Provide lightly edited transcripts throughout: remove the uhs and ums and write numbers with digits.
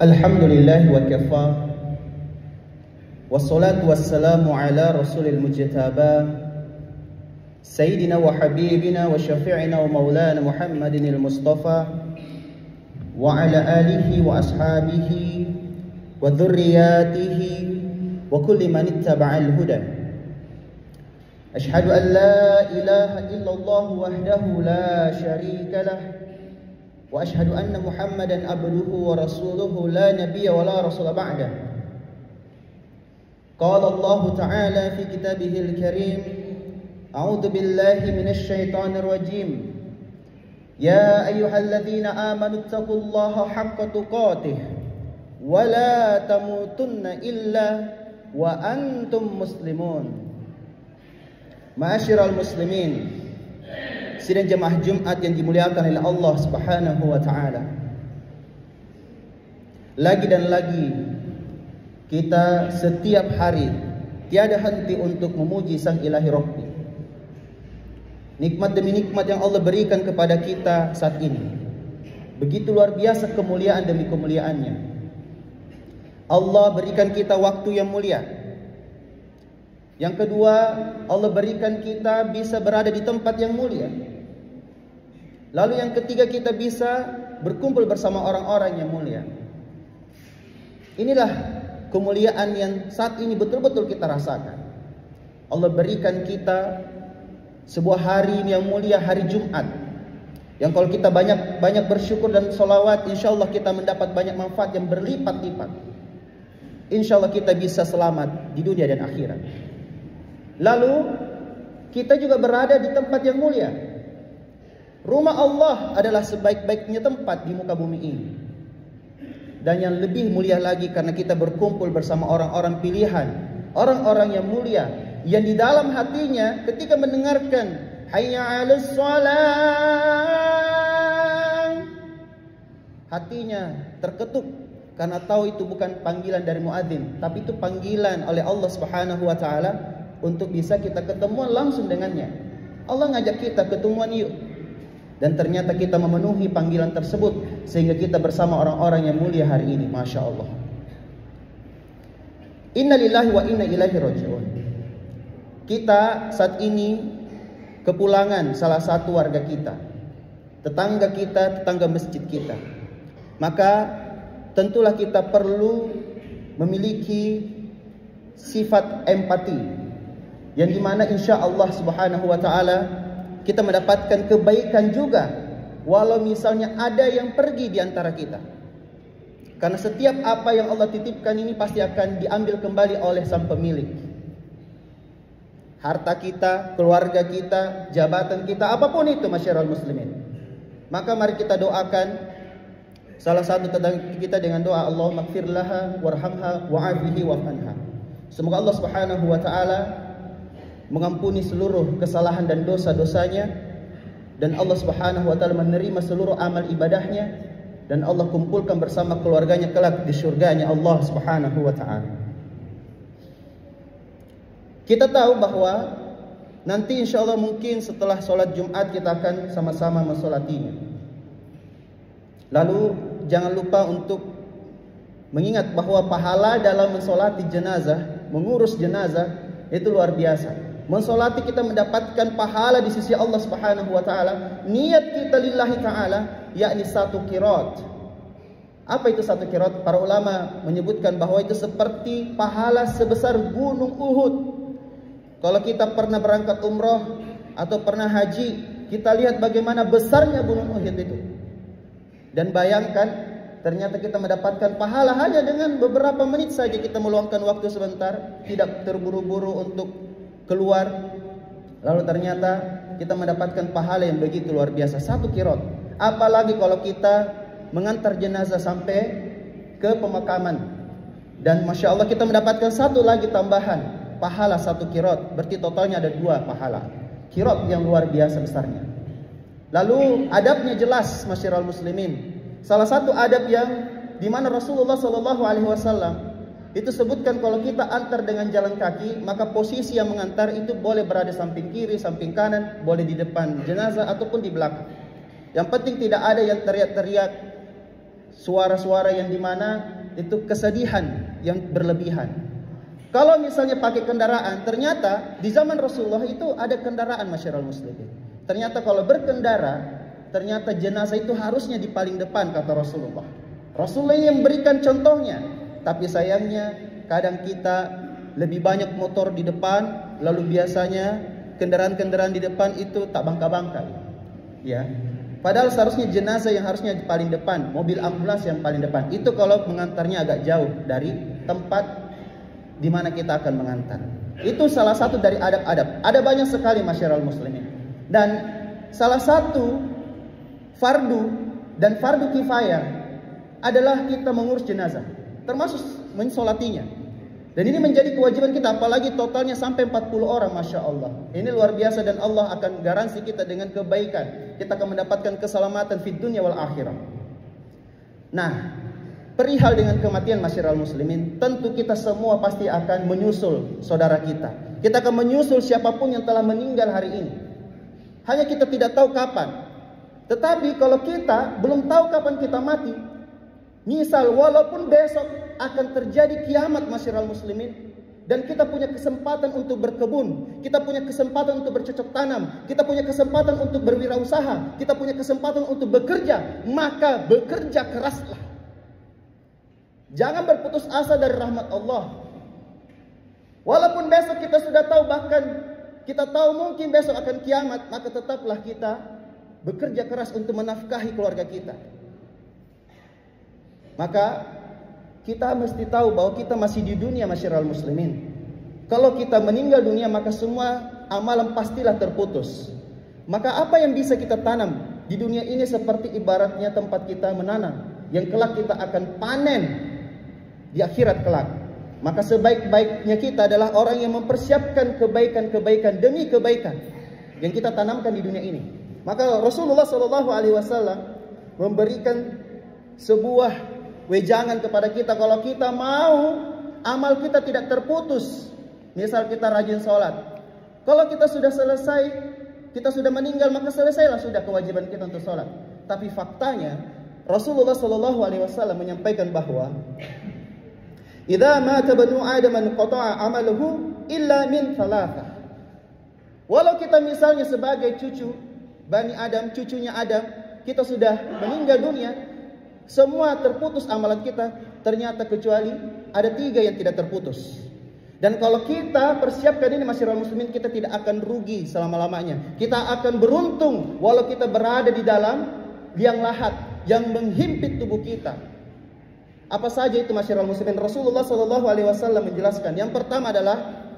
Alhamdulillah wa kafa. Wassalatu wassalamu ala rasulil mujtaba Sayyidina wa habibina wa syafi'ina wa maulana Muhammadin al-Mustafa wa ala alihi wa ashabihi wa dhurriyatihi wa kulli man ittaba'al huda. Ashhadu an la ilaha illallah wahdahu la syarika lah wa ashhadu anna Muhammadan abduhu wa rasuluhu la nabiyya wa la rasula ba'dah. Qala Allah Ta'ala fi kitabihil karim, a'udzu billahi minasy syaithanir rajim. Ya ayyuhalladzina amanu taqullaha haqqa tuqatih wa la tamutunna illa wa antum muslimun. Ma'asyiral muslimin, sidang jemaah Jumat yang dimuliakan oleh Allah Subhanahu wa taala. Lagi dan lagi kita setiap hari tiada henti untuk memuji Sang Ilahi Rabbi. Nikmat demi nikmat yang Allah berikan kepada kita saat ini, begitu luar biasa kemuliaan demi kemuliaannya. Allah berikan kita waktu yang mulia. Yang kedua, Allah berikan kita bisa berada di tempat yang mulia. Lalu yang ketiga, kita bisa berkumpul bersama orang-orang yang mulia. Inilah kemuliaan yang saat ini betul-betul kita rasakan. Allah berikan kita sebuah hari yang mulia, hari Jumat, yang kalau kita banyak bersyukur dan sholawat, insya Allah kita mendapat banyak manfaat yang berlipat-lipat. Insya Allah kita bisa selamat di dunia dan akhirat. Lalu kita juga berada di tempat yang mulia. Rumah Allah adalah sebaik-baiknya tempat di muka bumi ini. Dan yang lebih mulia lagi karena kita berkumpul bersama orang-orang pilihan, orang-orang yang mulia, yang di dalam hatinya ketika mendengarkan hayya 'alas shalah, hatinya terketuk karena tahu itu bukan panggilan dari muadzin, tapi itu panggilan oleh Allah Subhanahu wa taala untuk bisa kita ketemuan langsung dengannya. Allah ngajak kita ketemuan yuk. Dan ternyata kita memenuhi panggilan tersebut sehingga kita bersama orang-orang yang mulia hari ini. Masya Allah. Inna lillahi wa inna ilaihi raji'un. Kita saat ini kepulangan salah satu warga kita, tetangga masjid kita. Maka tentulah kita perlu memiliki sifat empati, yang dimana insya Allah Subhanahu wa ta'ala kita mendapatkan kebaikan juga walau misalnya ada yang pergi di antara kita. Karena setiap apa yang Allah titipkan ini pasti akan diambil kembali oleh sang pemilik. Harta kita, keluarga kita, jabatan kita, apapun itu masyarakat muslimin. Maka mari kita doakan salah satu tetangga kita dengan doa, Allahumma ighfir laha warhamha wa'afihi wa'anha. Semoga Allah Subhanahu wa ta'ala mengampuni seluruh kesalahan dan dosa-dosanya, dan Allah Subhanahu wa taala menerima seluruh amal ibadahnya, dan Allah kumpulkan bersama keluarganya kelak di surganya Allah Subhanahu wa taala. Kita tahu bahwa nanti insya Allah mungkin setelah sholat Jumat kita akan sama-sama mensolatinya. Lalu jangan lupa untuk mengingat bahwa pahala dalam mensolati jenazah, mengurus jenazah itu luar biasa. Mensolati kita mendapatkan pahala di sisi Allah Subhanahu wa taala. Niat kita lillahi taala, yakni satu qirat. Apa itu satu qirat? Para ulama menyebutkan bahwa itu seperti pahala sebesar gunung Uhud. Kalau kita pernah berangkat umroh atau pernah haji, kita lihat bagaimana besarnya gunung Uhud itu. Dan bayangkan, ternyata kita mendapatkan pahala hanya dengan beberapa menit saja kita meluangkan waktu sebentar, tidak terburu-buru untuk keluar, lalu ternyata kita mendapatkan pahala yang begitu luar biasa, satu qirat. Apalagi kalau kita mengantar jenazah sampai ke pemakaman, dan masya Allah kita mendapatkan satu lagi tambahan pahala satu qirat, berarti totalnya ada dua pahala qirat yang luar biasa besarnya. Lalu adabnya jelas masyiral muslimin. Salah satu adab yang dimana Rasulullah SAW itu sebutkan kalau kita antar dengan jalan kaki, maka posisi yang mengantar itu boleh berada samping kiri, samping kanan, boleh di depan jenazah ataupun di belakang. Yang penting tidak ada yang teriak-teriak suara-suara yang dimana itu kesedihan yang berlebihan. Kalau misalnya pakai kendaraan, ternyata di zaman Rasulullah itu ada kendaraan, masyarakat muslimin. Ternyata kalau berkendara, ternyata jenazah itu harusnya di paling depan, kata Rasulullah. Rasulullah yang memberikan contohnya. Tapi sayangnya kadang kita lebih banyak motor di depan, lalu biasanya kendaraan-kendaraan di depan itu tak bangka-bangkai. Ya. Padahal seharusnya jenazah yang harusnya di paling depan, mobil ambulans yang paling depan. Itu kalau mengantarnya agak jauh dari tempat di mana kita akan mengantar. Itu salah satu dari adab-adab. Ada banyak sekali masyarakat muslimin. Dan salah satu fardu dan fardu kifayah adalah kita mengurus jenazah, termasuk mensolatinya. Dan ini menjadi kewajiban kita, apalagi totalnya sampai 40 orang, Masya Allah. Ini luar biasa dan Allah akan garansi kita dengan kebaikan. Kita akan mendapatkan keselamatan fid dunya wal akhirah. Nah, perihal dengan kematian masyarakat muslimin, tentu kita semua pasti akan menyusul saudara kita. Kita akan menyusul siapapun yang telah meninggal hari ini. Hanya kita tidak tahu kapan. Tetapi kalau kita belum tahu kapan kita mati, misal walaupun besok akan terjadi kiamat masyarakat muslimin, dan kita punya kesempatan untuk berkebun, kita punya kesempatan untuk bercocok tanam, kita punya kesempatan untuk berwirausaha, kita punya kesempatan untuk bekerja, maka bekerja keraslah. Jangan berputus asa dari rahmat Allah. Walaupun besok kita sudah tahu, bahkan kita tahu mungkin besok akan kiamat, maka tetaplah kita bekerja keras untuk menafkahi keluarga kita. Maka kita mesti tahu bahwa kita masih di dunia, masyarakat muslimin. Kalau kita meninggal dunia, maka semua amalan pastilah terputus. Maka apa yang bisa kita tanam di dunia ini seperti ibaratnya tempat kita menanam, yang kelak kita akan panen di akhirat kelak. Maka sebaik-baiknya kita adalah orang yang mempersiapkan kebaikan-kebaikan demi kebaikan yang kita tanamkan di dunia ini. Maka Rasulullah SAW memberikan sebuah wejangan kepada kita, kalau kita mau amal kita tidak terputus. Misal kita rajin sholat, kalau kita sudah selesai, kita sudah meninggal, maka selesailah sudah kewajiban kita untuk sholat. Tapi faktanya Rasulullah SAW menyampaikan bahwa idza mata banu adam qata'a amaluhu illa min thalathah. Walau kita misalnya sebagai cucu Bani Adam, cucunya Adam, kita sudah meninggal dunia, semua terputus amalan kita, ternyata kecuali ada 3 yang tidak terputus. Dan kalau kita persiapkan ini masyarakat muslimin, kita tidak akan rugi selama-lamanya. Kita akan beruntung walau kita berada di dalam liang lahat yang menghimpit tubuh kita. Apa saja itu masyarakat muslimin? Rasulullah SAW menjelaskan. Yang pertama adalah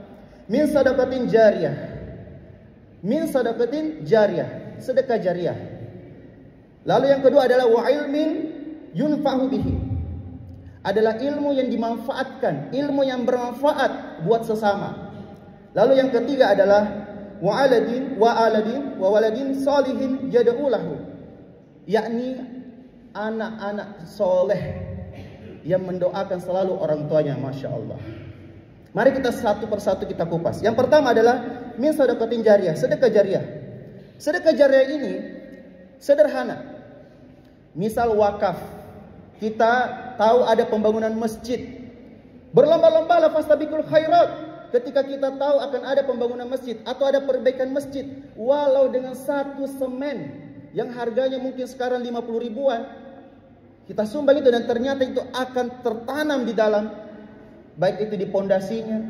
min sadaqatin jariyah. Min sadaqatin jariyah, sedekah jariyah. Lalu yang kedua adalah wa ilmin yunfa'u bihi, adalah ilmu yang dimanfaatkan, ilmu yang bermanfaat buat sesama. Lalu yang ketiga adalah wa waladin salihin yad'u lahu, yakni anak-anak soleh yang mendoakan selalu orang tuanya. Masya Allah. Mari kita satu persatu kita kupas. Yang pertama adalah min sadaqatin jariyah, sedekah jariyah. Sedekah jariyah ini sederhana. Misal wakaf, kita tahu ada pembangunan masjid, berlomba-lombalah fastabiqul khairat. Ketika kita tahu akan ada pembangunan masjid atau ada perbaikan masjid, walau dengan 1 semen yang harganya mungkin sekarang 50 ribuan, kita sumbang itu, dan ternyata itu akan tertanam di dalam, baik itu di pondasinya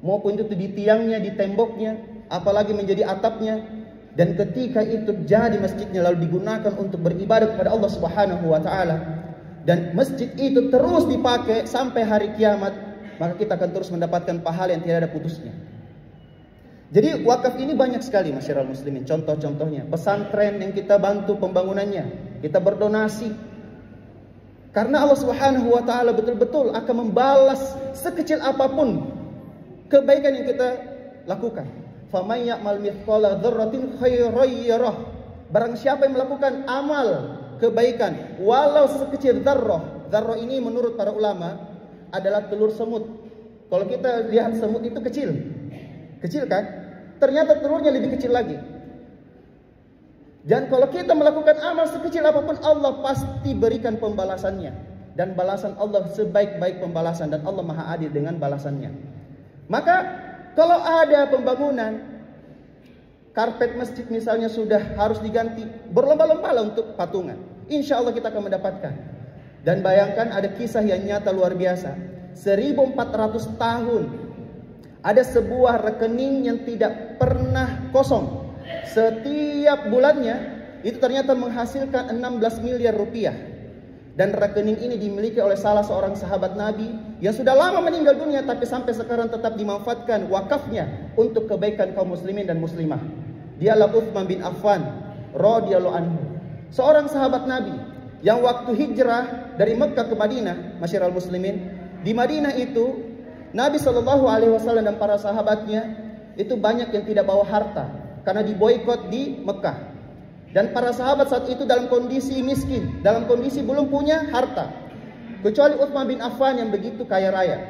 maupun itu di tiangnya, di temboknya, apalagi menjadi atapnya. Dan ketika itu jadi masjidnya lalu digunakan untuk beribadah kepada Allah Subhanahu wa taala, dan masjid itu terus dipakai sampai hari kiamat, maka kita akan terus mendapatkan pahala yang tidak ada putusnya. Jadi wakaf ini banyak sekali masyarakat muslimin. Contoh-contohnya pesantren yang kita bantu pembangunannya, kita berdonasi. Karena Allah Subhanahu wa taala betul-betul akan membalas sekecil apapun kebaikan yang kita lakukan. Faman ya'mal mithqala dzarratin khairan yarah. Barang siapa yang melakukan amal kebaikan walau sekecil dzarrah. Dzarrah ini menurut para ulama adalah telur semut. Kalau kita lihat semut itu kecil. Kecil kan? Ternyata telurnya lebih kecil lagi. Dan kalau kita melakukan amal sekecil apapun, Allah pasti berikan pembalasannya. Dan balasan Allah sebaik-baik pembalasan. Dan Allah maha adil dengan balasannya. Maka kalau ada pembangunan, karpet masjid misalnya sudah harus diganti, berlomba-lomba untuk patungan. Insya Allah kita akan mendapatkan. Dan bayangkan ada kisah yang nyata luar biasa. 1400 tahun ada sebuah rekening yang tidak pernah kosong. Setiap bulannya itu ternyata menghasilkan 16 miliar rupiah. Dan rekening ini dimiliki oleh salah seorang sahabat Nabi yang sudah lama meninggal dunia, tapi sampai sekarang tetap dimanfaatkan wakafnya untuk kebaikan kaum muslimin dan muslimah. Dialah Utsman bin Affan radhiyallahu anhu, seorang sahabat Nabi yang waktu hijrah dari Mekah ke Madinah, masyarakat muslimin, di Madinah itu Nabi SAW dan para sahabatnya itu banyak yang tidak bawa harta karena diboikot di Mekah. Dan para sahabat saat itu dalam kondisi miskin, dalam kondisi belum punya harta, kecuali Utsman bin Affan yang begitu kaya raya.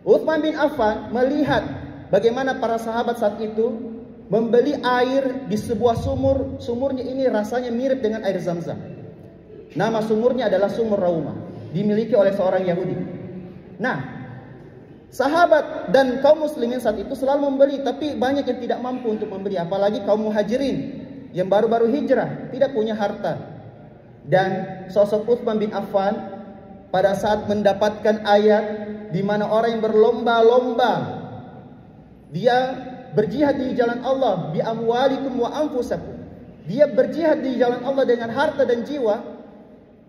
Utsman bin Affan melihat bagaimana para sahabat saat itu membeli air di sebuah sumur. Sumurnya ini rasanya mirip dengan air Zam-Zam. Nama sumurnya adalah Sumur Rauma, dimiliki oleh seorang Yahudi. Nah, sahabat dan kaum muslimin saat itu selalu membeli, tapi banyak yang tidak mampu untuk membeli, apalagi kaum muhajirin yang baru-baru hijrah, tidak punya harta. Dan sosok Utsman bin Affan pada saat mendapatkan ayat di mana orang yang berlomba-lomba, dia berjihad di jalan Allah, bi amwalikum wa anfusakum, dia berjihad di jalan Allah dengan harta dan jiwa,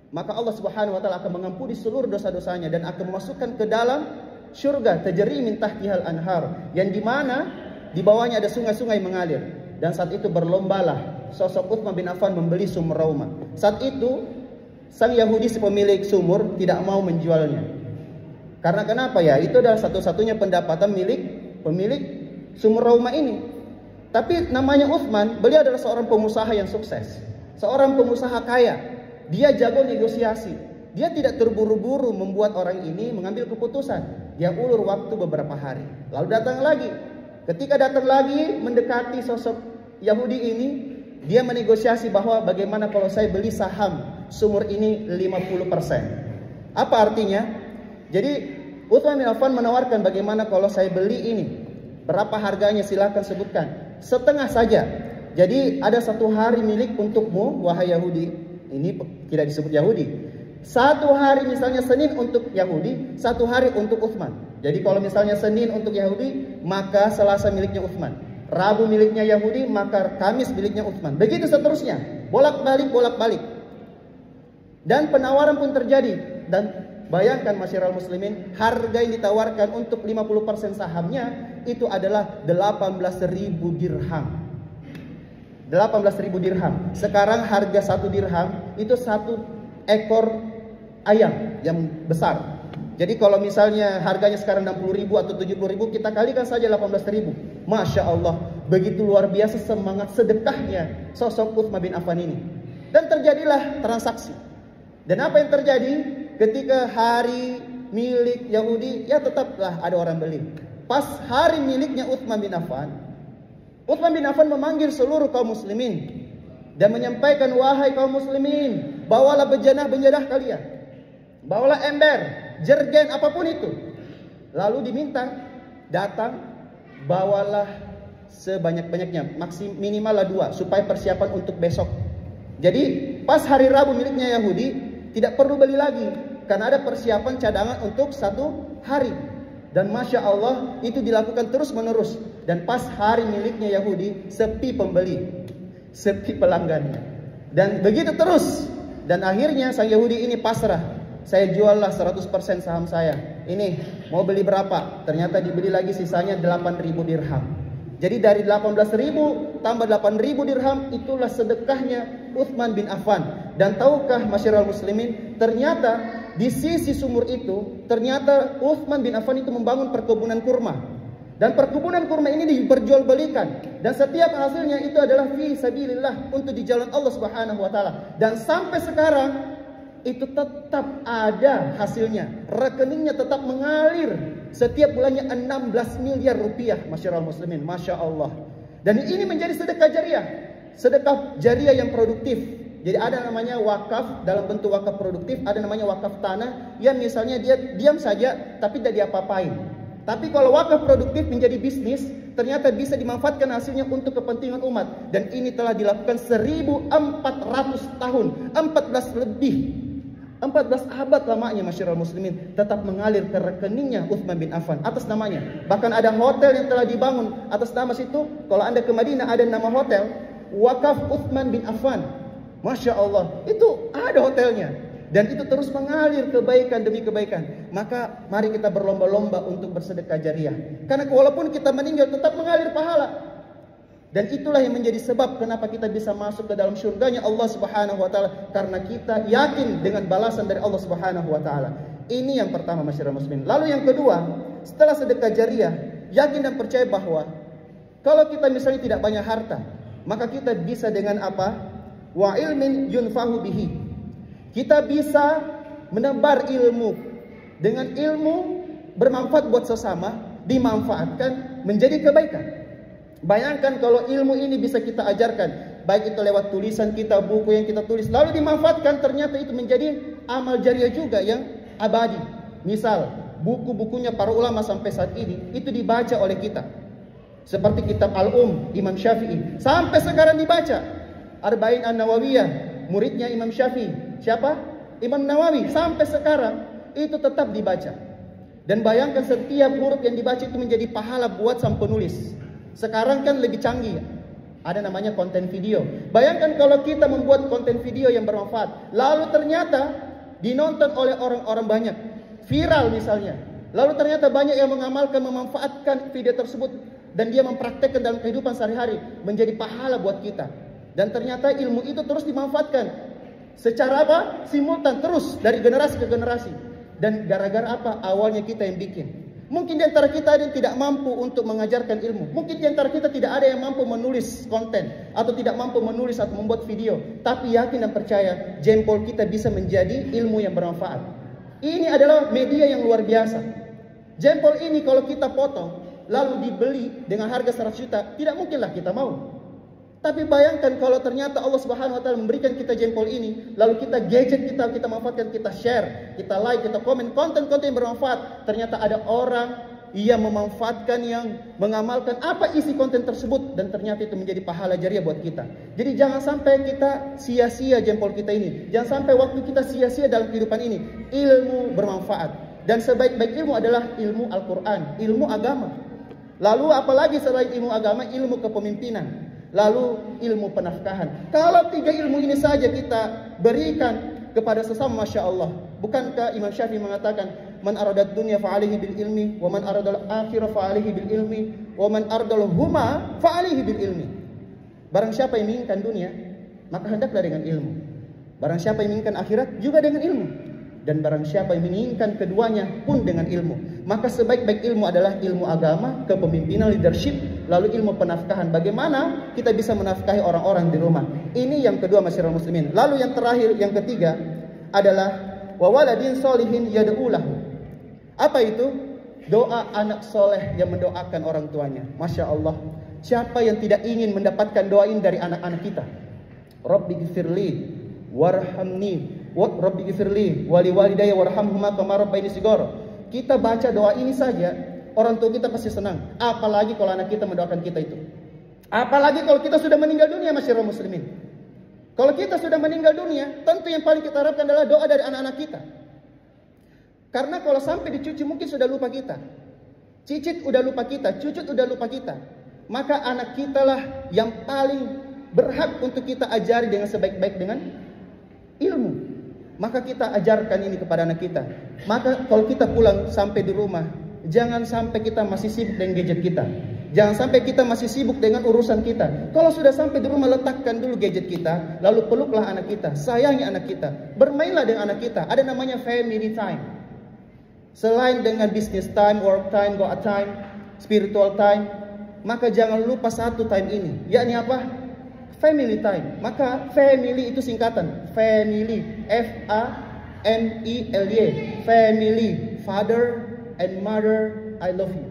maka Allah Subhanahu wa taala akan mengampuni seluruh dosa-dosanya dan akan memasukkan ke dalam surga tajri min tahtihal anhar, yang di mana di bawahnya ada sungai-sungai mengalir. Dan saat itu berlombalah sosok Utsman bin Affan membeli sumur Rauma. Saat itu sang Yahudi si pemilik sumur tidak mau menjualnya. Karena kenapa ya? Itu adalah satu-satunya pendapatan milik pemilik sumur Rauma ini. Tapi namanya Utsman, beliau adalah seorang pengusaha yang sukses, seorang pengusaha kaya. Dia jago negosiasi. Dia tidak terburu-buru membuat orang ini mengambil keputusan. Dia ulur waktu beberapa hari. Lalu datang lagi. Ketika datang lagi mendekati sosok Yahudi ini, dia menegosiasi bahwa bagaimana kalau saya beli saham sumur ini 50%. Apa artinya? Jadi Utsman bin Affan menawarkan, bagaimana kalau saya beli ini? Berapa harganya? Silakan sebutkan. Setengah saja. Jadi ada satu hari milik untukmu, wahai Yahudi. Ini tidak disebut Yahudi. Satu hari misalnya Senin untuk Yahudi, satu hari untuk Utsman. Jadi kalau misalnya Senin untuk Yahudi, maka Selasa miliknya Utsman. Rabu miliknya Yahudi, maka Kamis miliknya Utsman. Begitu seterusnya, bolak-balik, bolak-balik. Dan penawaran pun terjadi. Dan bayangkan masyarakat muslimin, harga yang ditawarkan untuk 50% sahamnya itu adalah 18.000 dirham. 18.000 dirham. Sekarang harga 1 dirham itu 1 ekor ayam yang besar. Jadi kalau misalnya harganya sekarang 60.000 atau 70.000, kita kalikan saja 18.000. Masya Allah, begitu luar biasa semangat sedekahnya sosok Utsman bin Affan ini. Dan terjadilah transaksi. Dan apa yang terjadi ketika hari milik Yahudi, ya tetaplah ada orang beli. Pas hari miliknya Utsman bin Affan memanggil seluruh kaum muslimin dan menyampaikan, wahai kaum muslimin, bawalah bejanah-bejanah kalian, bawalah ember, jergen, apapun itu. Lalu diminta datang, bawalah sebanyak-banyaknya, minimal 2, supaya persiapan untuk besok. Jadi pas hari Rabu miliknya Yahudi, tidak perlu beli lagi, karena ada persiapan cadangan untuk 1 hari. Dan Masya Allah itu dilakukan terus menerus. Dan pas hari miliknya Yahudi, sepi pembeli, sepi pelanggannya. Dan begitu terus. Dan akhirnya sang Yahudi ini pasrah. Saya juallah 100% saham saya. Ini mau beli berapa? Ternyata dibeli lagi sisanya 8.000 dirham. Jadi dari 18.000 tambah 8.000 dirham, itulah sedekahnya Utsman bin Affan. Dan tahukah masyarakat muslimin, ternyata di sisi sumur itu, ternyata Utsman bin Affan itu membangun perkebunan kurma. Dan perkebunan kurma ini diperjualbelikan. Dan setiap hasilnya itu adalah fi sabilillah, untuk di jalan Allah Subhanahu wa taala. Dan sampai sekarang itu tetap ada hasilnya. Rekeningnya tetap mengalir. Setiap bulannya 16 miliar rupiah, masyarakat muslimin. Masya Allah. Dan ini menjadi sedekah jariah. sedekah jariah yang produktif. Jadi ada namanya wakaf dalam bentuk wakaf produktif, ada namanya wakaf tanah yang misalnya dia diam saja tapi tidak diapa-apain. Tapi kalau wakaf produktif menjadi bisnis, ternyata bisa dimanfaatkan hasilnya untuk kepentingan umat. Dan ini telah dilakukan 1400 tahun, 14 abad lamanya masyarakat muslimin, tetap mengalir ke rekeningnya Utsman bin Affan atas namanya. Bahkan ada hotel yang telah dibangun atas nama situ. Kalau Anda ke Madinah ada nama hotel Wakaf Utsman bin Affan. Masya Allah, itu ada hotelnya. Dan itu terus mengalir kebaikan demi kebaikan. Maka mari kita berlomba-lomba untuk bersedekah jariah. Karena walaupun kita meninggal tetap mengalir pahala. Dan itulah yang menjadi sebab kenapa kita bisa masuk ke dalam surganya Allah Subhanahu wa taala, karena kita yakin dengan balasan dari Allah Subhanahu wa taala. Ini yang pertama masyarakat muslimin. Lalu yang kedua, setelah sedekah jariah, yakin dan percaya bahwa kalau kita misalnya tidak banyak harta, maka kita bisa dengan apa? Wa ilmin yunfahu bihi. Kita bisa menebar ilmu. Dengan ilmu bermanfaat buat sesama, dimanfaatkan menjadi kebaikan. Bayangkan kalau ilmu ini bisa kita ajarkan, baik itu lewat tulisan kita, buku yang kita tulis, lalu dimanfaatkan, ternyata itu menjadi amal jariah juga yang abadi. Misal, buku-bukunya para ulama sampai saat ini itu dibaca oleh kita. Seperti kitab Imam Syafi'i, sampai sekarang dibaca. Arba'in An-Nawawiyah, muridnya Imam Syafi'i. Siapa? Imam Nawawi. Sampai sekarang itu tetap dibaca. Dan bayangkan setiap huruf yang dibaca itu menjadi pahala buat sang penulis. Sekarang kan lebih canggih, ada namanya konten video. Bayangkan kalau kita membuat konten video yang bermanfaat, lalu ternyata dinonton oleh orang-orang banyak, viral misalnya. Lalu ternyata banyak yang mengamalkan, memanfaatkan video tersebut, dan dia mempraktekkan dalam kehidupan sehari-hari, menjadi pahala buat kita. Dan ternyata ilmu itu terus dimanfaatkan secara apa? Simultan, terus dari generasi ke generasi. Dan gara-gara apa? Awalnya kita yang bikin. Mungkin di antara kita ada yang tidak mampu untuk mengajarkan ilmu. Mungkin di antara kita tidak ada yang mampu menulis konten, atau tidak mampu menulis atau membuat video. Tapi yakin dan percaya, jempol kita bisa menjadi ilmu yang bermanfaat. Ini adalah media yang luar biasa. Jempol ini kalau kita potong, lalu dibeli dengan harga 100 juta, tidak mungkinlah kita mau. Tapi bayangkan kalau ternyata Allah Subhanahu wa taala memberikan kita jempol ini, lalu kita gadget kita manfaatkan, kita share, kita like, kita komen konten-konten yang bermanfaat. Ternyata ada orang yang memanfaatkan, yang mengamalkan apa isi konten tersebut, dan ternyata itu menjadi pahala jariah buat kita. Jadi jangan sampai kita sia-sia jempol kita ini. Jangan sampai waktu kita sia-sia dalam kehidupan ini. Ilmu bermanfaat. Dan sebaik-baik ilmu adalah ilmu Al-Quran, ilmu agama. Lalu apalagi selain ilmu agama, ilmu kepemimpinan. Lalu ilmu penafkahan. Kalau 3 ilmu ini saja kita berikan kepada sesama, Masya Allah. Bukankah Imam Syafi'i mengatakan, man aradad dunya fa'alihi bil ilmi, wa man aradal akhirah fa'alihi bil ilmi, wa man aradal huma fa'alihi bil ilmi. Barang siapa yang menginginkan dunia, maka hendaklah dengan ilmu. Barang siapa yang menginginkan akhirat, juga dengan ilmu. Dan barang siapa yang menginginkan keduanya pun dengan ilmu. Maka sebaik-baik ilmu adalah ilmu agama, kepemimpinan, leadership, lalu ilmu penafkahan. Bagaimana kita bisa menafkahi orang-orang di rumah. Ini yang kedua masyarakat muslimin. Lalu yang terakhir, yang ketiga adalah wa waladin sholihin yad'ulahu. Apa itu? Doa anak soleh yang mendoakan orang tuanya. Masya Allah. Siapa yang tidak ingin mendapatkan doa ini dari anak-anak kita? Rabbi ghfirli warhamni Rabbi ghfirli wali walidayya warhamhuma kama rabbayani shighara. Kita baca doa ini saja, orang tua kita pasti senang. Apalagi kalau anak kita mendoakan kita itu. Apalagi kalau kita sudah meninggal dunia, masyarakat muslimin. Kalau kita sudah meninggal dunia, tentu yang paling kita harapkan adalah doa dari anak-anak kita. Karena kalau sampai dicuci mungkin sudah lupa kita. Cicit udah lupa kita, cucut udah lupa kita. Maka anak kita lah yang paling berhak untuk kita ajari dengan sebaik-baik dengan ilmu. Maka kita ajarkan ini kepada anak kita. Maka kalau kita pulang sampai di rumah, jangan sampai kita masih sibuk dengan gadget kita. Jangan sampai kita masih sibuk dengan urusan kita. Kalau sudah sampai di rumah, letakkan dulu gadget kita, lalu peluklah anak kita, sayangi anak kita, bermainlah dengan anak kita. Ada namanya family time. Selain dengan business time, work time, go out time, spiritual time, maka jangan lupa satu time ini, yakni apa? Family time. Maka family itu singkatan. Family, F-A-M-I-L-Y. Family, father and mother, I love you.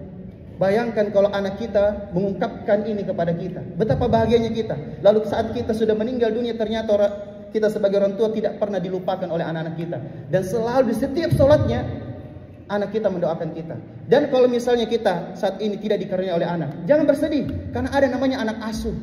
Bayangkan kalau anak kita mengungkapkan ini kepada kita, betapa bahagianya kita. Lalu saat kita sudah meninggal dunia, ternyata kita sebagai orang tua tidak pernah dilupakan oleh anak-anak kita. Dan selalu di setiap sholatnya, anak kita mendoakan kita. Dan kalau misalnya kita saat ini tidak dikaruniai oleh anak, jangan bersedih, karena ada namanya anak asuh.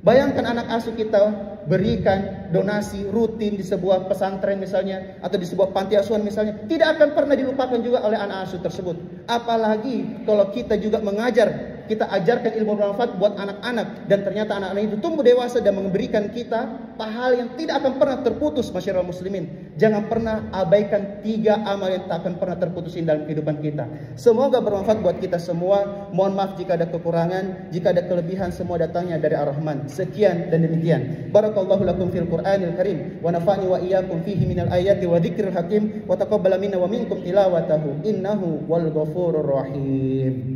Bayangkan anak asuh kita berikan donasi rutin di sebuah pesantren misalnya, atau di sebuah panti asuhan misalnya, tidak akan pernah dilupakan juga oleh anak asuh tersebut. Apalagi kalau kita juga mengajar, kita ajarkan ilmu bermanfaat buat anak-anak, dan ternyata anak-anak itu tumbuh dewasa dan memberikan kita pahala yang tidak akan pernah terputus. Masyarakat muslimin, jangan pernah abaikan 3 amal yang tak akan pernah terputusin dalam kehidupan kita. Semoga bermanfaat buat kita semua. Mohon maaf jika ada kekurangan, jika ada kelebihan, semua datangnya dari Ar-Rahman. Sekian dan demikian. Barakallahu lakum fil Qur'anil Karim wa nafa'ni wa iyyakum fihi minal ayati wa dzikril hakim wa taqabbala minna wa minkum tilawatahu innahu wal ghafurur rahim.